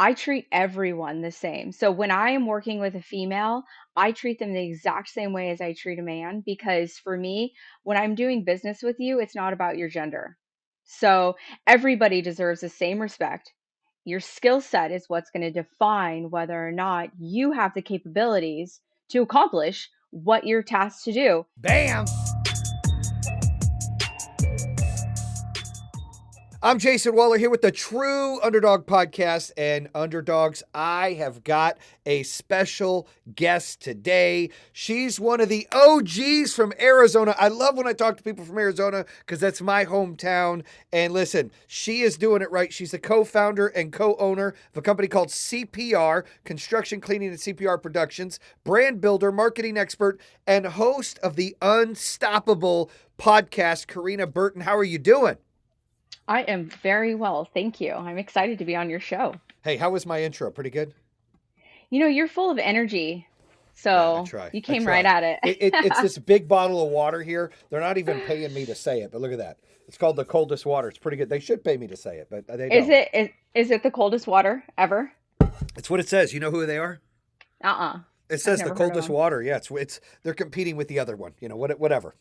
I treat everyone the same. So when I am working with a female, I treat them the exact same way as I treat a man because for me, when I'm doing business with you, it's not about your gender. So everybody deserves the same respect. Your skill set is what's going to define whether or not you have the capabilities to accomplish what you're tasked to do. Bam! I'm Jayson Waller here with the True Underdog Podcast. And Underdogs, I have got a special guest today. She's one of the OGs from Arizona. I love when I talk to people from Arizona because that's my hometown. And listen, she is doing it right. She's the co-founder and co-owner of a company called CPR, Construction, Cleaning, and CPR Productions, brand builder, marketing expert, and host of the Unstoppable podcast. Corina Burton, how are you doing? I am very well, thank you. I'm excited to be on your show. Hey, how was my intro? Pretty good? You're full of energy, Yeah, I so try. you I came right try. at it. It's this big bottle of water here. They're not even paying me to say it, but look at that. It's called the coldest water. It's pretty good. They should pay me to say it, but they Is don't. it is it the coldest water ever? It's what it says. You know who they are? Uh-uh. It I've says the never heard of coldest them. water. Yeah, it's they're competing with the other one. Whatever.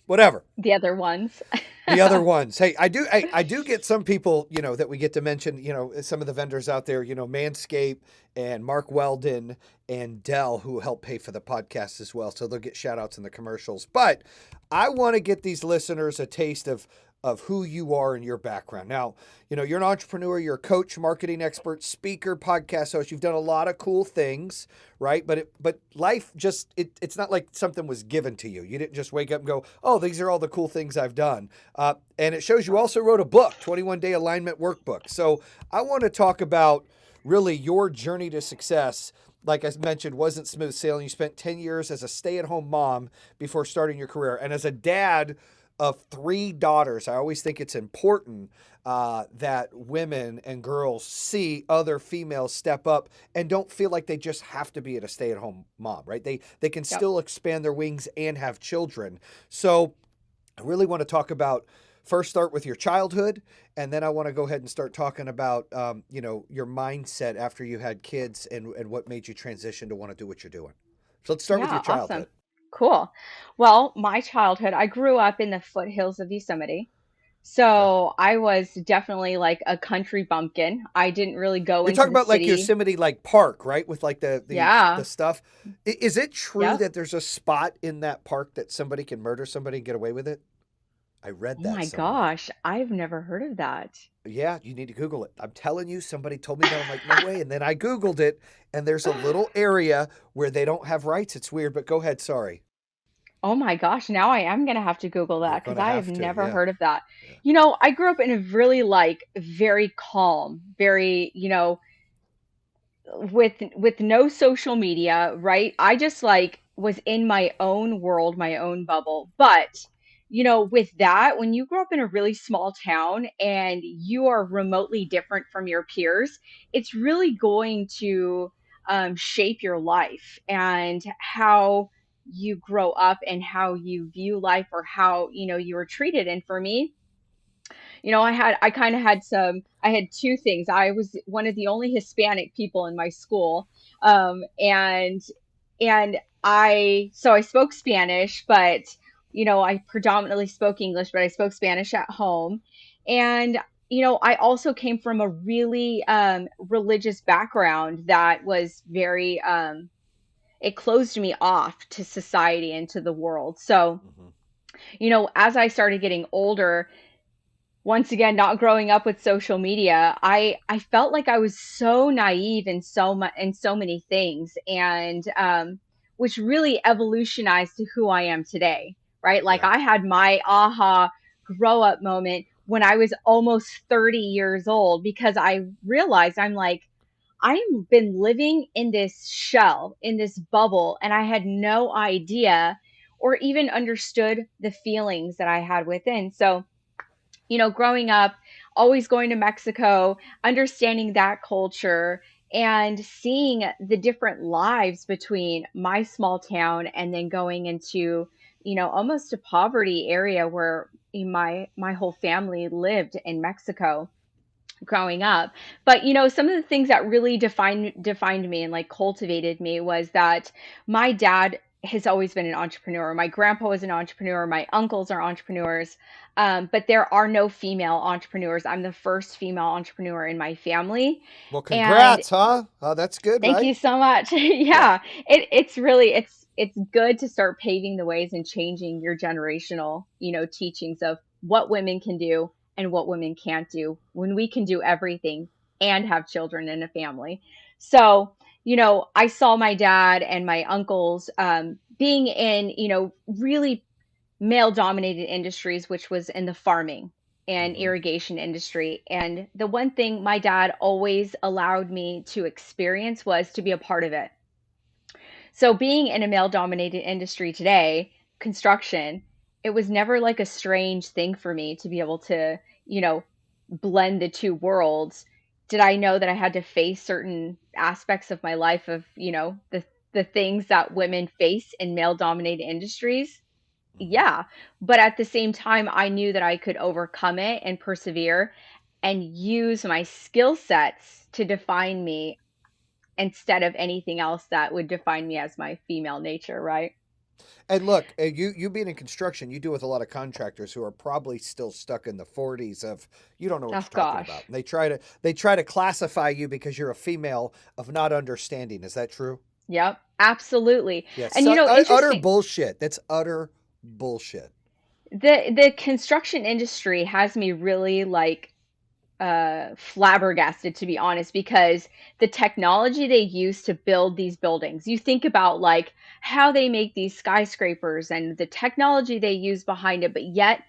The other ones. The other ones. Hey, I do get some people, that we get to mention, some of the vendors out there, Manscaped and Mark Weldon and Dell who help pay for the podcast as well. So they'll get shout outs in the commercials. But I want to get these listeners a taste of who you are and your background. Now, you're an entrepreneur, you're a coach, marketing expert, speaker, podcast host. You've done a lot of cool things, right? But life just it's not like something was given to you. You didn't just wake up and go, "Oh, these are all the cool things I've done." And it shows you also wrote a book, 21 Day Alignment Workbook. So I want to talk about really your journey to success. Like I mentioned, wasn't smooth sailing. You spent 10 years as a stay-at-home mom before starting your career. And as a dad of three daughters, I always think it's important that women and girls see other females step up and don't feel like they just have to be at a stay-at-home mom, right? They can Yep. still expand their wings and have children. So I really want to talk about first start with your childhood, and then I want to go ahead and start talking about your mindset after you had kids and what made you transition to want to do what you're doing. So let's start with your Yeah, awesome. childhood. Cool. Well, my childhood, I grew up in the foothills of Yosemite. Okay. So I was definitely like a country bumpkin. I didn't really go You're into talking the about like city. Yosemite like park, right? With like the Yeah. stuff. Is it true Yep. that there's a spot in that park that somebody can murder somebody and get away with it? I read Oh that my somewhere. gosh, I've never heard of that. Yeah, you need to Google it. I'm telling you, somebody told me that. I'm like, no way. And then I Googled it, and there's a little area where they don't have rights. It's weird, but go ahead. Sorry. Oh my gosh, now I am gonna have to Google You're that because gonna I have have to. never Yeah. heard of that. Yeah. I grew up in a really like very calm, very, with no social media, right? I just like was in my own world, my own bubble. But, with that, when you grow up in a really small town and you are remotely different from your peers, it's really going to shape your life and how you grow up and how you view life or how, you were treated. And for me, I kind of had I had two things. I was one of the only Hispanic people in my school. And so I spoke Spanish, but, I predominantly spoke English, but I spoke Spanish at home. And, I also came from a really religious background that was very, it closed me off to society and to the world. So, Hmm. as I started getting older, once again, not growing up with social media, I felt like I was so naive in so many things, and which really evolutionized to who I am today, right? Like Yeah. I had my aha grow up moment when I was almost 30 years old because I realized I'm like I've been living in this shell, in this bubble, and I had no idea or even understood the feelings that I had within. So, growing up, always going to Mexico, understanding that culture and seeing the different lives between my small town and then going into, almost a poverty area where my whole family lived in Mexico. growing up. But some of the things that really defined me and like cultivated me was that my dad has always been an entrepreneur. My grandpa was an entrepreneur. My uncles are entrepreneurs. But there are no female entrepreneurs. I'm the first female entrepreneur in my family. Well, And congrats, huh? Oh, that's good, thank right? you so much. Yeah. Yeah, it's really it's good to start paving the ways and changing your generational, teachings of what women can do and what women can't do when we can do everything and have children and a family. So, I saw my dad and my uncles being in, really male dominated industries, which was in the farming and Hmm. irrigation industry. And the one thing my dad always allowed me to experience was to be a part of it. So, being in a male dominated industry today, construction, it was never like a strange thing for me to be able to, blend the two worlds. Did I know that I had to face certain aspects of my life of, the things that women face in male dominated industries? Hmm. Yeah, but at the same time, I knew that I could overcome it and persevere and use my skill sets to define me instead of anything else that would define me as my female nature, right? And look, you being in construction, you deal with a lot of contractors who are probably still stuck in the 40s of you don't know what Oh you're talking about. gosh. And they try to classify you because you're a female of not understanding. Is that true? Yep, absolutely. Yes. And Utter interesting, bullshit. That's utter bullshit. the construction industry has me really like flabbergasted, to be honest, because the technology they use to build these buildings, you think about like how they make these skyscrapers and the technology they use behind it, but yet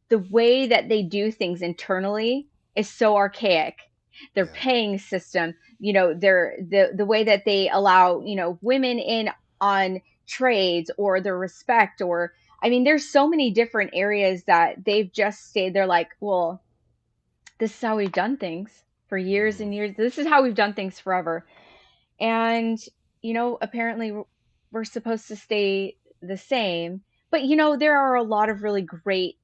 the way that they do things internally is so archaic. Their Yeah. paying system, the way that they allow, women in on trades, or their respect, or I mean, there's so many different areas that they've just stayed. They're like, well, this is how we've done things for years Mm. and years. This is how we've done things forever. And, apparently we're supposed to stay the same. But, there are a lot of really great,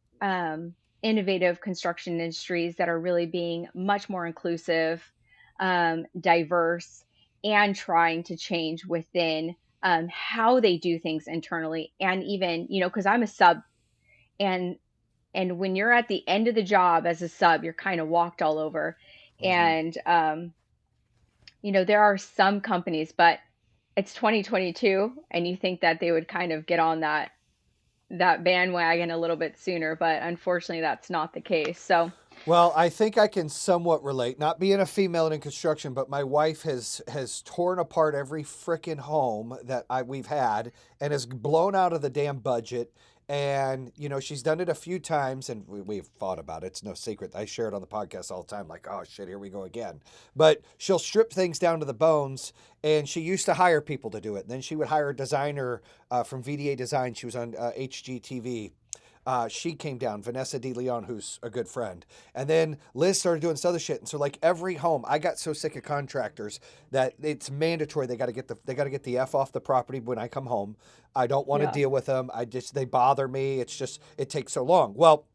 innovative construction industries that are really being much more inclusive, diverse, and trying to change within how they do things internally. And even, because I'm a sub, and when you're at the end of the job as a sub, you're kind of walked all over. Hmm. And there are some companies, but it's 2022, and you think that they would kind of get on that bandwagon a little bit sooner, but unfortunately that's not the case. So, Well, I think I can somewhat relate. Not being a female in construction, but my wife has torn apart every frickin' home that we've had and has blown out of the damn budget. And she's done it a few times, and we've fought about it. It's no secret. I share it on the podcast all the time. Like, oh shit, here we go again. But she'll strip things down to the bones. And she used to hire people to do it. And then she would hire a designer from VDA Design. She was on HGTV. She came down, Vanessa De Leon, who's a good friend. And then Liz started doing this other shit. And so like every home, I got so sick of contractors that it's mandatory. They got to get the F off the property when I come home. I don't want to yeah. deal with them. They bother me. It's just, it takes so long. Well,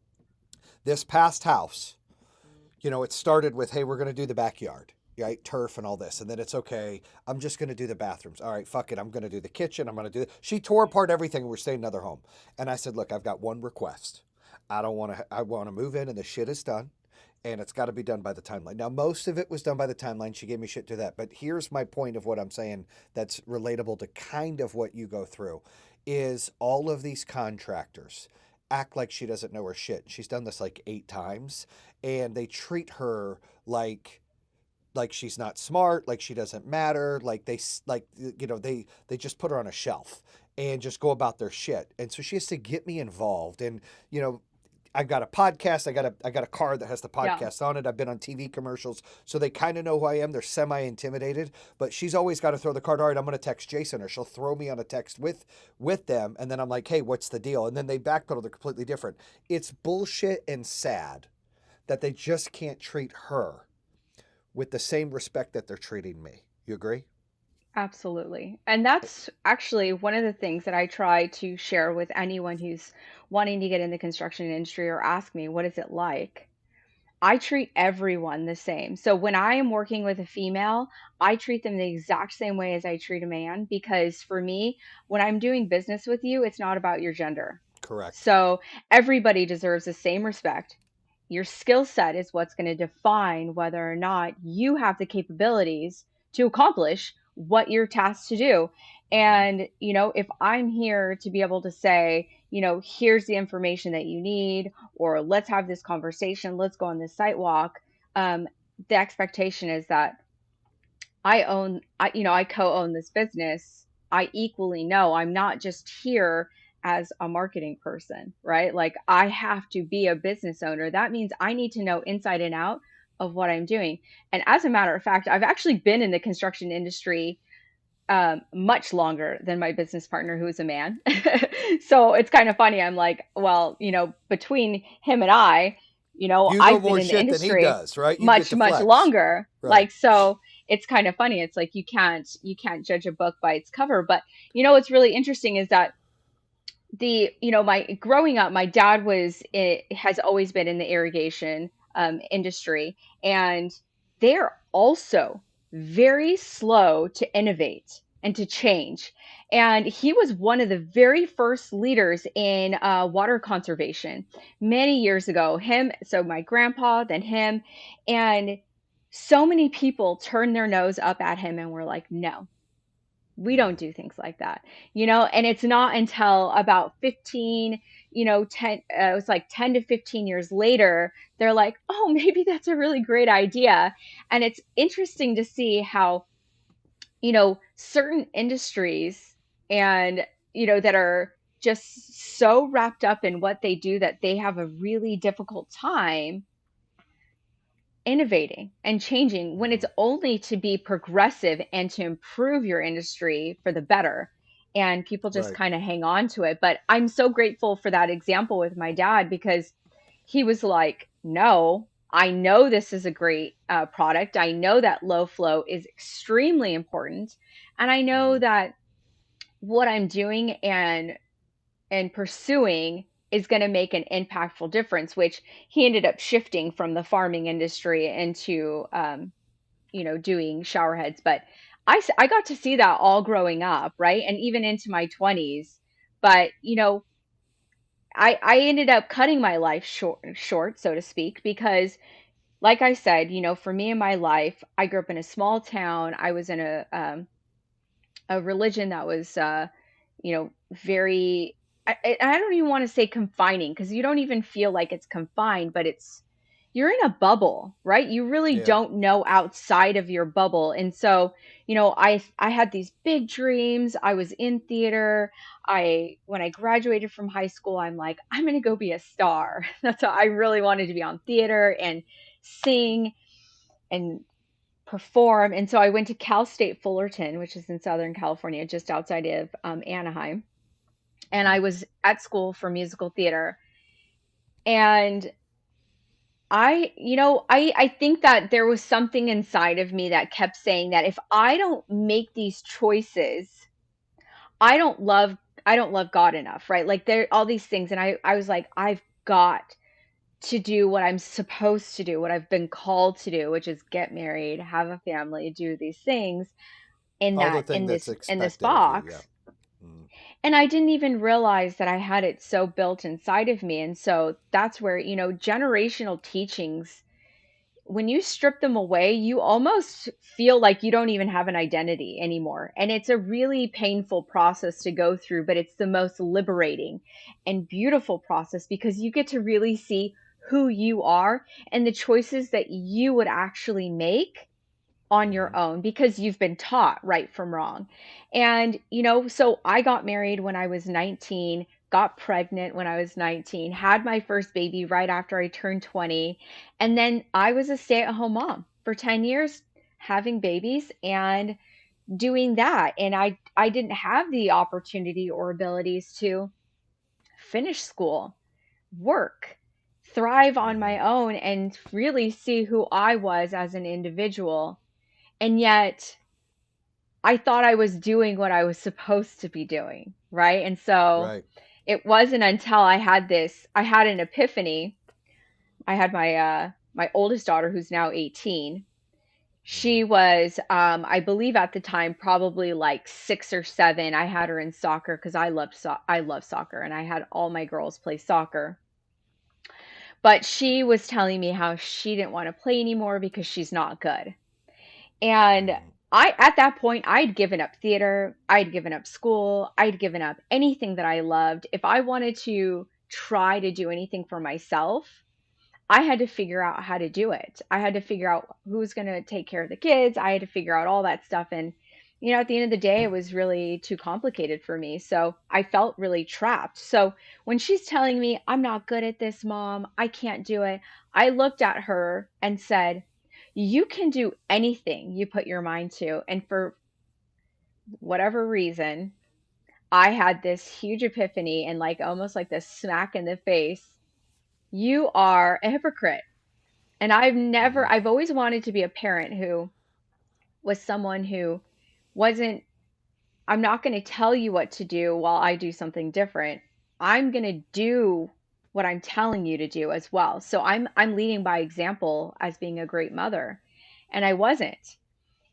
this past house, it started with, hey, we're going to do the backyard, right? Turf and all this. And then it's okay. I'm just going to do the bathrooms. All right, fuck it. I'm going to do the kitchen. I'm going to do it. She tore apart everything. We're staying in another home. And I said, look, I've got one request. I want to move in and the shit is done. And it's got to be done by the timeline. Now, most of it was done by the timeline. She gave me shit to that. But here's my point of what I'm saying that's relatable to kind of what you go through is all of these contractors act like she doesn't know her shit. She's done this like 8 times and they treat her like she's not smart, like she doesn't matter, like they just put her on a shelf and just go about their shit. And so she has to get me involved. And you know, I've got a podcast. I got a card that has the Yeah. podcast on it. I've been on TV commercials, so they kind of know who I am. They're semi intimidated, but she's always got to throw the card. All right, I'm going to text Jayson, or she'll throw me on a text with them, and then I'm like, hey, what's the deal? And then they backpedal. They're completely different. It's bullshit and sad that they just can't treat her with the same respect that they're treating me. You agree? Absolutely. And that's actually one of the things that I try to share with anyone who's wanting to get in the construction industry or ask me, what is it like? I treat everyone the same. So when I am working with a female, I treat them the exact same way as I treat a man because for me, when I'm doing business with you, it's not about your gender. Correct. So everybody deserves the same respect. Your skill set is what's going to define whether or not you have the capabilities to accomplish what you're tasked to do. Hmm. And, if I'm here to be able to say, here's the information that you need, or let's have this conversation, let's go on this site walk, um, the expectation is that I co-own this business. I equally know I'm not just here as a marketing person, right? Like I have to be a business owner. That means I need to know inside and out of what I'm doing. And as a matter of fact, I've actually been in the construction industry much longer than my business partner, who is a man. So it's kind of funny. I'm like, well, between him and You know I've been more in the shit than he industry does, right? You get much, to much flex. longer. Right. Like, so it's kind of funny. It's like you can't judge a book by its cover. But what's really interesting is that my growing up, my dad has always been in the irrigation industry, and they're also very slow to innovate and to change. And he was one of the very first leaders in water conservation many years ago. So my grandpa, then him, and so many people turned their nose up at him and were like, no, we don't Hmm. do things like that, and it's not until about 15, 10, it was like 10 to 15 years later, they're like, oh, maybe that's a really great idea. And it's interesting to see how, certain industries and, that are just so wrapped up in what they do that they have a really difficult time innovating and changing when it's Hmm. only to be progressive and to improve your industry for the better. And people just Right. kind of hang on to it. But I'm so grateful for that example with my dad because he was like, no, I know this is a great product. I know that low flow is extremely important. And I know Hmm. that what I'm doing and pursuing is going to make an impactful difference, which he ended up shifting from the farming industry into, doing shower heads. But I got to see that all growing up, right? And even into my 20s. But, I ended up cutting my life short, so to speak, because like I said, for me in my life, I grew up in a small town. I was in a religion that was very, I don't even want to say confining because you don't even feel like it's confined, but you're in a bubble, right? You really Yeah. don't know outside of your bubble. And so, I had these big dreams. I was in theater. I When I graduated from high school, I'm like, I'm going to go be a star. That's what I really wanted, to be on theater and sing and perform. And so I went to Cal State Fullerton, which is in Southern California, just outside of Anaheim. And Hmm. I was at school for musical theater. And I think that there was something inside of me that kept saying that if I don't make these choices, I don't love I don't love God enough, right? Like there all these things. And I was like, I've got to do what I'm supposed to do, what I've been called to do, which is get married, have a family, do these things in All the that thing that's in this expected of you. Yeah. box. Hmm. And I didn't even realize that I had it so built inside of me. And so that's where, generational teachings, when you strip them away, you almost feel like you don't even have an identity anymore. And it's a really painful process to go through, but it's the most liberating and beautiful process because you get to really see who you are and the choices that you would actually make on Hmm. your own because you've been taught right from wrong. And, so I got married when I was 19, got pregnant when I was 19, had my first baby right after I turned 20. And then I was a stay-at-home mom for 10 years, having babies and doing that. And I didn't have the opportunity or abilities to finish school, work, thrive on Hmm. my own, and really see who I was as an individual. And yet I thought I was doing what I was supposed to be doing, right? And so Right. it wasn't until I had an epiphany. I had my my oldest daughter, who's now 18, Mhm. she was, I believe at the time, probably like 6 or 7. I had her in soccer because I love soccer, and I had all my girls play soccer. But she was telling me how she didn't want to play anymore because she's not good. And Mhm. at that point, I'd given up theater, I'd given up school, I'd given up anything that I loved. If I wanted to try to do anything for myself, I had to figure out how to do it. I had to figure out who's going to take care of the kids. I had to figure out all that stuff. And, at the end of the day, it was really too complicated for me. So I felt really trapped. So when she's telling me, I'm not good at this, mom, I can't do it, I looked at her and said, you can do anything you put your mind to. And for whatever reason, I had this huge epiphany and like almost like this smack in the face. You are a hypocrite. And Mhm. I've always wanted to be a parent who was someone who wasn't, I'm not going to tell you what to do while I do something different. I'm going to do what I'm telling you to do as well. So I'm leading by example as being a great mother. And I wasn't.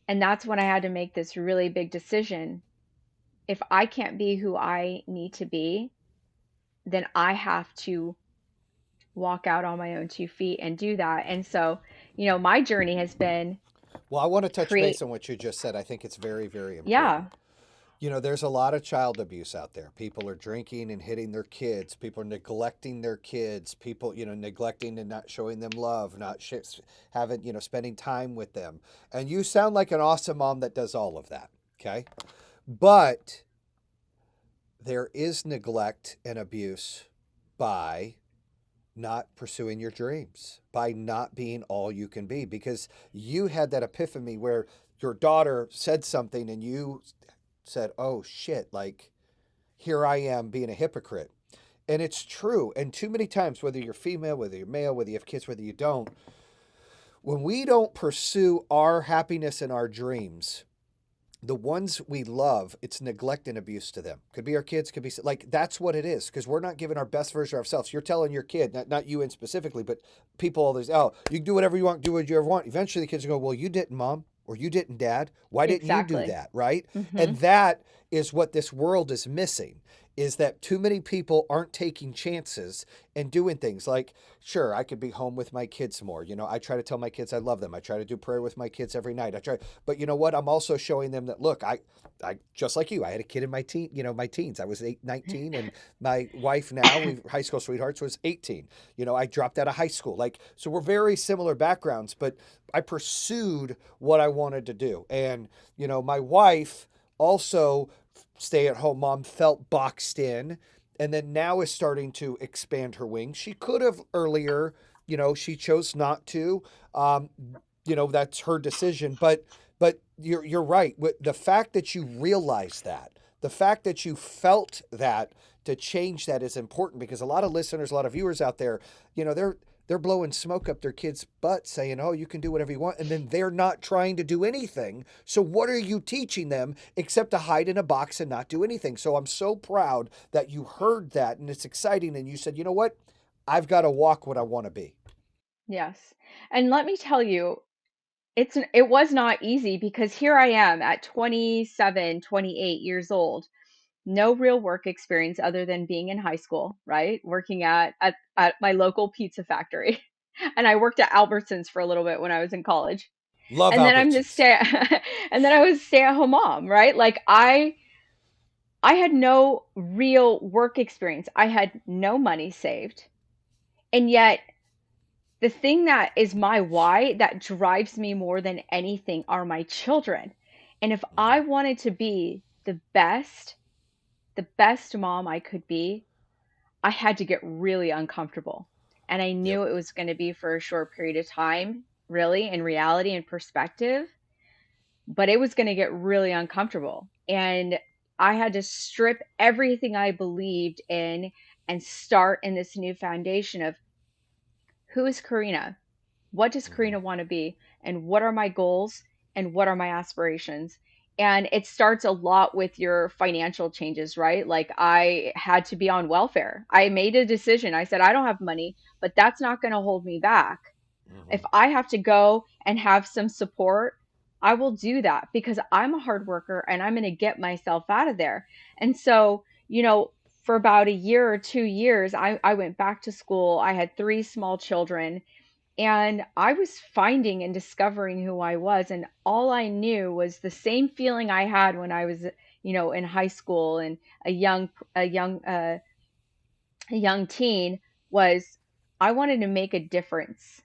And that's when I had to make this really big decision. If I can't be who I need to be, then I have to walk out on my own 2 feet and do that. And so, my journey has been Well, I want to touch create, base on what you just said. I think it's very, very yeah, important. There's a lot of child abuse out there. People are drinking and hitting their kids. People are neglecting their kids. People, neglecting and not showing them love, not having, spending time with them. And you sound like an awesome mom that does all of that. Okay. But there is neglect and abuse by not pursuing your dreams, by not being all you can be, because you had that epiphany where your daughter said something and you said, oh shit, like here I am being a hypocrite. And it's true. And too many times, whether you're female, whether you're male, whether you have kids, whether you don't, when we don't pursue our happiness and our dreams, the ones we love, it's neglect and abuse to them. Could be our kids, could be like that's what it is because we're not giving our best version of ourselves. You're telling your kid, not you in specifically, but people all this, oh, you can do whatever you want, do what you ever want. Eventually the kids go, well, you didn't, mom, or you didn't, dad. Why didn't you do exactly. that? Right. Hmm. And that is what this world is missing is that too many people aren't taking chances and doing things like, sure, I could be home with my kids more. I try to tell my kids I love them. I try to do prayer with my kids every night. I try, but you know what? I'm also showing them that look, I just like you. I had a kid in my teens. I was 19, and my wife now, we high school sweethearts, was 18. I dropped out of high school. Like, so we're very similar backgrounds, but I pursued what I wanted to do. And, my wife also stay at home mom felt boxed in and then now is starting to expand her wings. She could have earlier, she chose not to. Um, that's her decision, but you're right. The fact that you realize that, the fact that you felt that to change that is important because a lot of listeners, a lot of viewers out there, they're blowing smoke up their kids' butts saying, oh, you can do whatever you want. And then they're not trying to do anything. So what are you teaching them except to hide in a box and not do anything? So I'm so proud that you heard that and it's exciting. And you said, you know what? I've got to walk what I want to be. Yes. And let me tell you, it was not easy because here I am at 27, 28 years old, no real work experience other than being in high school, right? Working at my local pizza factory. And I worked at Albertsons for a little bit when I was in college. Love And then I'm the Albertsons. stay and then I was stay-at-home mom, right? Like I had no real work experience. I had no money saved. And yet the thing that is my why that drives me more than anything are my children. And if Mhm. I wanted to be the best mom I could be, I had to get really uncomfortable. And I Yep. knew it was going to be for a short period of time, really, in reality and perspective, but it was going to get really uncomfortable. And I had to strip everything I believed in and start in this new foundation of who is Corina? What does Mhm. Karina want to be? And what are my goals? And what are my aspirations? And it starts a lot with your financial changes, right? Like I had to be on welfare. I made a decision. I said, I don't have money, but that's not going to hold me back. If Hmm. I have to go and have some support, I will do that because I'm a hard worker and I'm going to get myself out of there. And so, for about a year or 2 years, I went back to school. I had three small children and I was finding and discovering who I was. And all I knew was the same feeling I had when I was, in high school and a young, a young, uh, a young teen was I wanted to make a difference.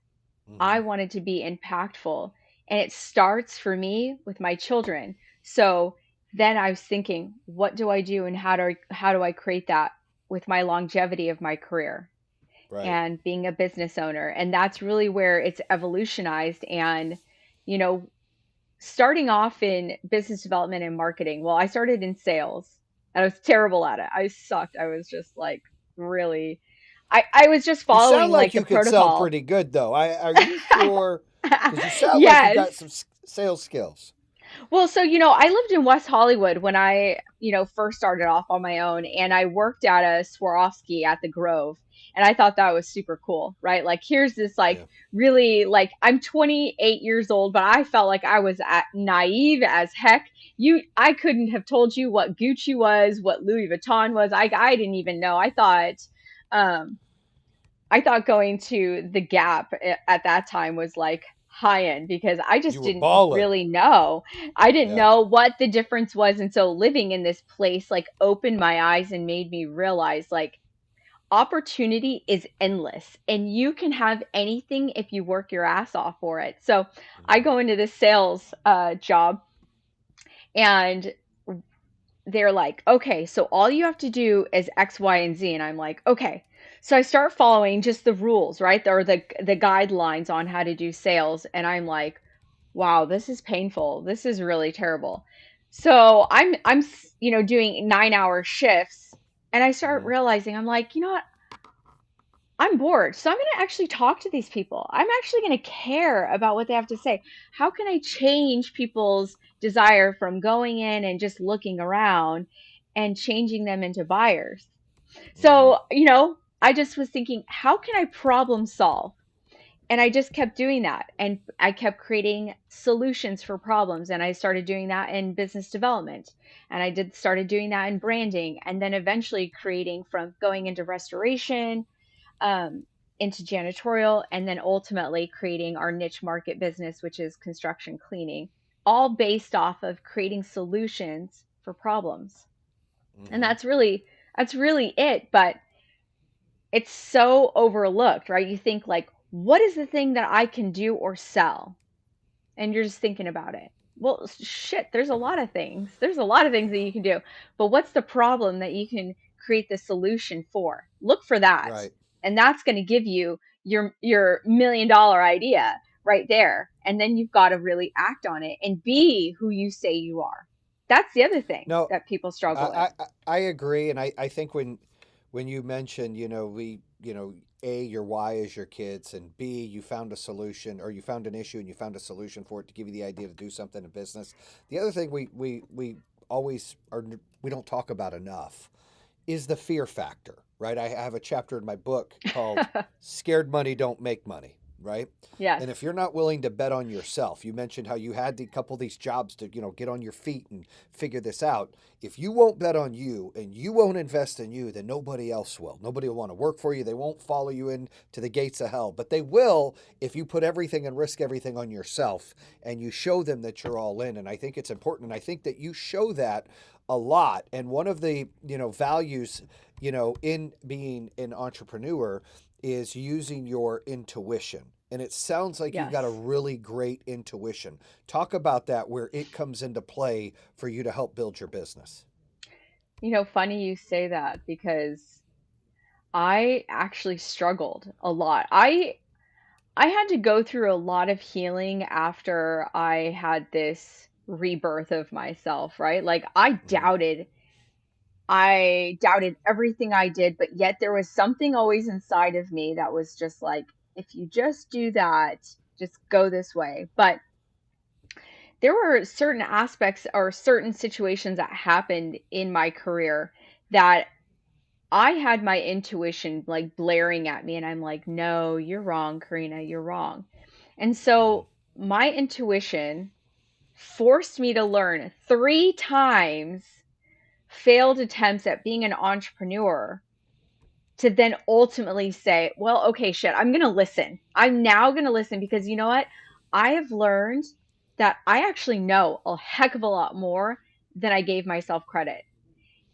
I Hmm. wanted to be impactful. And it starts for me with my children. So then I was thinking, what do I do and how do I create that with my longevity of my career Right. and being a business owner? And that's really where it's evolutionized and you know, starting off in business development and marketing. Well, I started in sales. I was terrible at it. I sucked. I was just like really I was just You sound following like like the you could sell protocol. pretty good, though. Are you sure? Because you sound like you got Yes. some sales skills. Well, so, I lived in West Hollywood when I, first started off on my own, and I worked at a Swarovski at the Grove. And I thought that was super cool, right? Like, here's this, like, Yeah. really, like, I'm 28 years old, but I felt like I was naive as heck. I couldn't have told you what Gucci was, what Louis Vuitton was. I didn't even know. Um, I thought going to the Gap at that time was like high end because I You just were didn't balling. really know. I didn't Yeah. know what the difference was. And so living in this place like opened my eyes and made me realize like opportunity is endless and you can have anything if you work your ass off for it. So I Hmm. go into this sales job and they're like, okay, so all you have to do is X, Y, and Z. And I'm like, okay. So I start following just the rules, right? Or the guidelines on how to do sales. And I'm like, wow, this is painful. This is really terrible. So I'm doing 9-hour shifts and I start Hmm. realizing I'm like, you know what? I'm bored. So I'm going to actually talk to these people. I'm actually going to care about what they have to say. How can I change people's desire from going in and just looking around and changing them into buyers? Hmm. So, I just was thinking, how can I problem solve? And I just kept doing that. And I kept creating solutions for problems. And I started doing that in business development. And I started doing that in branding. And then eventually creating from going into restoration um, into janitorial, and then ultimately creating our niche market business, which is construction cleaning, all based off of creating solutions for problems. And Hmm. that's really it. But it's so overlooked, right? You think like, what is the thing that I can do or sell? And you're just thinking about it. Well, shit, there's a lot of things. There's a lot of things that you can do. But what's the problem that you can create the solution for? Look for that. Right. And that's going to give you your $1 million idea right there. And then you've got to really act on it and be who you say you are. That's the other thing No, that people struggle with. I agree, and I think when you mentioned, A, your why is your kids, and B, you found a solution or you found an issue and you found a solution for it to give you the idea to do something in business. The other thing we always are we don't talk about enough is the fear factor, right? I have a chapter in my book called Scared Money Don't Make Money, right? Yes. And if you're not willing to bet on yourself, you mentioned how you had a couple of these jobs to, get on your feet and figure this out. If you won't bet on you and you won't invest in you, then nobody else will. Nobody will want to work for you. They won't follow you into the gates of hell, but they will if you put everything and risk everything on yourself and you show them that you're all in. And I think it's important. And I think that you show that a lot. And one of the, values, in being an entrepreneur is using your intuition. And it sounds like you've got a Yes. really great intuition. Talk about that, where it comes into play for you to help build your business. Funny you say that because I actually struggled a lot. I had to go through a lot of healing after I had this rebirth of myself, right? Like Hmm. I doubted everything I did, but yet there was something always inside of me that was just like, if you just do that, just go this way. But there were certain aspects or certain situations that happened in my career that I had my intuition like blaring at me, and I'm like, no, you're wrong, Karina, you're wrong. And Hmm. so my intuition forced me to learn 3 times failed attempts at being an entrepreneur to then ultimately say, well, okay, shit, I'm going to listen. I'm now going to listen because you know what? I have learned that I actually know a heck of a lot more than I gave myself credit.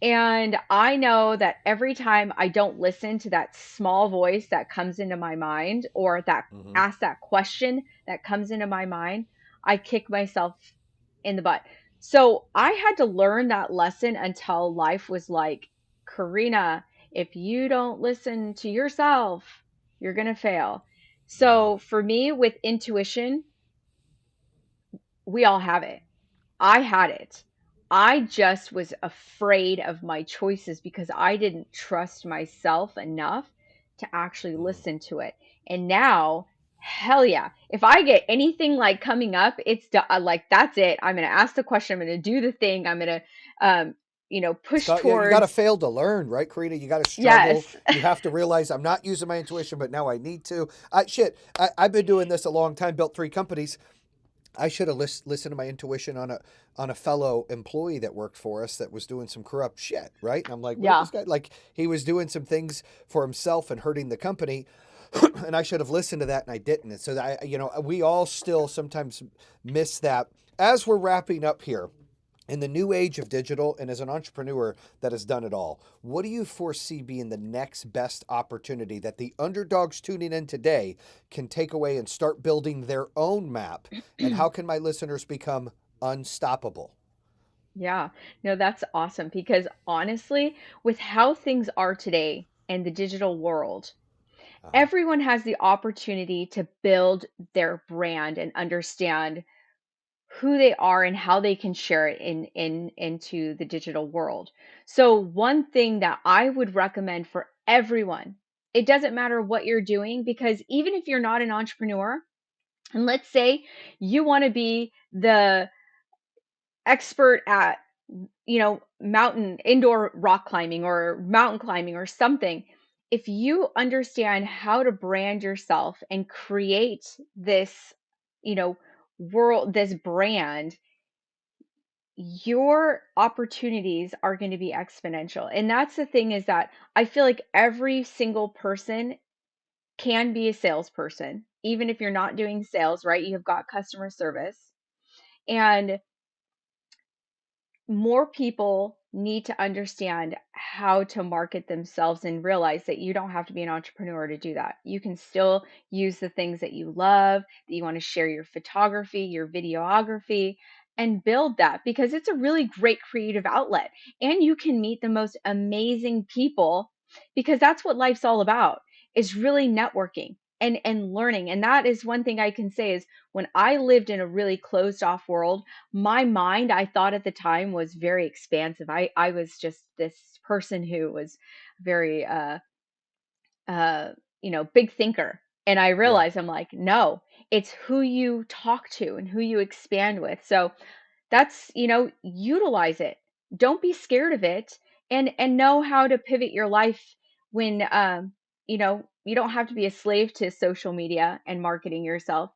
And I know that every time I don't listen to that small voice that comes into my mind or that Hmm. ask that question that comes into my mind, I kick myself in the butt. So I had to learn that lesson until life was like, Karina, if you don't listen to yourself, you're going to fail. Hmm. So for me, with intuition, we all have it. I had it. I just was afraid of my choices because I didn't trust myself enough to actually Hmm. listen to it. And now, hell yeah, if I get anything like coming up, like that's it. I'm going to ask the question. I'm going to do the thing. I'm going to, um, push You got to towards fail to learn, right, Karina? You got to struggle. yes. You have to realize I'm not using my intuition, but now I need to. I've been doing this a long time. Built 3 companies. I should have listened to my intuition on a fellow employee that worked for us that was doing some corrupt shit, right? And I'm like, what Yeah. this guy like? He was doing some things for himself and hurting the company, and I should have listened to that, and I didn't. And so we all still sometimes miss that. As we're wrapping up here, in the new age of digital and as an entrepreneur that has done it all, what do you foresee being the next best opportunity that the underdogs tuning in today can take away and start building their own map? And how can my listeners become unstoppable? Yeah. No, that's awesome because honestly, with how things are today and the digital world, Uh-huh. everyone has the opportunity to build their brand and understand who they are and how they can share it into the digital world. So one thing that I would recommend for everyone, it doesn't matter what you're doing because even if you're not an entrepreneur, and let's say you want to be the expert at mountain indoor rock climbing or mountain climbing or something, if you understand how to brand yourself and create this you know this brand, your opportunities are going to be exponential. And that's the thing, is that I feel like every single person can be a salesperson, even if you're not doing sales, right? You've got customer service. And more people need to understand how to market themselves and realize that you don't have to be an entrepreneur to do that. You can still use the things that you love, that you want to share, your photography, your videography, and build that because it's a really great creative outlet. And you can meet the most amazing people because that's what life's all about, is really networking and learning. And that is one thing I can say is when I lived in a really closed off world, my mind, I thought at the time, was very expansive. I was just this person who was very uh big thinker. And I Yeah. realized I'm like, no, it's who you talk to and who you expand with. So that's, utilize it. Don't be scared of it, and know how to pivot your life when you don't have to be a slave to social media and marketing yourself.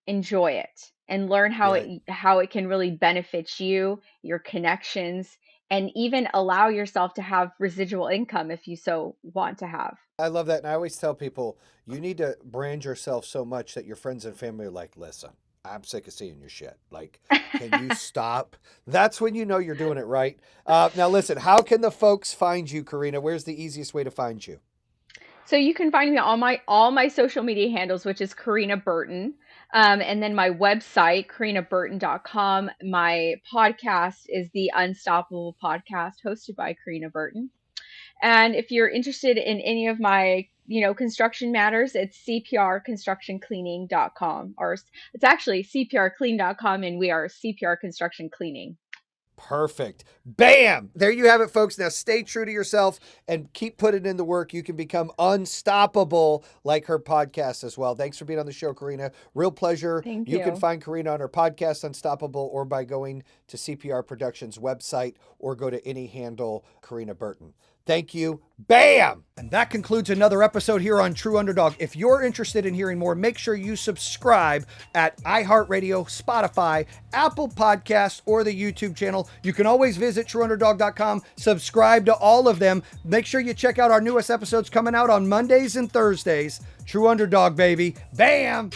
Enjoy it and learn Yeah. how it can really benefit you, your connections, and even allow yourself to have residual income if you so want to have. I love that. And I always tell people you need to brand yourself so much that your friends and family are like, listen, I'm sick of seeing your shit. Like, can you stop? That's when you know you're doing it right. Now, listen, how can the folks find you, Karina? Where's the easiest way to find you? So you can find me on all my social media handles, which is Corina Burton. And then my website, CarinaBurton.com. My podcast is the Unstoppable Podcast, hosted by Corina Burton. And if you're interested in any of my, construction matters, it's cprconstructioncleaning.com, or it's actually cprclean.com, and we are CPR Construction Cleaning. Perfect. Bam! There you have it, folks. Now stay true to yourself and keep putting in the work. You can become unstoppable like her podcast as well. Thanks for being on the show, Karina. Real pleasure. Thank You can you. find Karina on her podcast, Unstoppable, or by going to CPR Productions website or go to any handle, Corina Burton. Thank you. Bam! And that concludes another episode here on True Underdog. If you're interested in hearing more, make sure you subscribe at iHeartRadio, Spotify, Apple Podcasts, or the YouTube channel. You can always visit trueunderdog.com, subscribe to all of them. Make sure you check out our newest episodes coming out on Mondays and Thursdays. True Underdog, baby. Bam!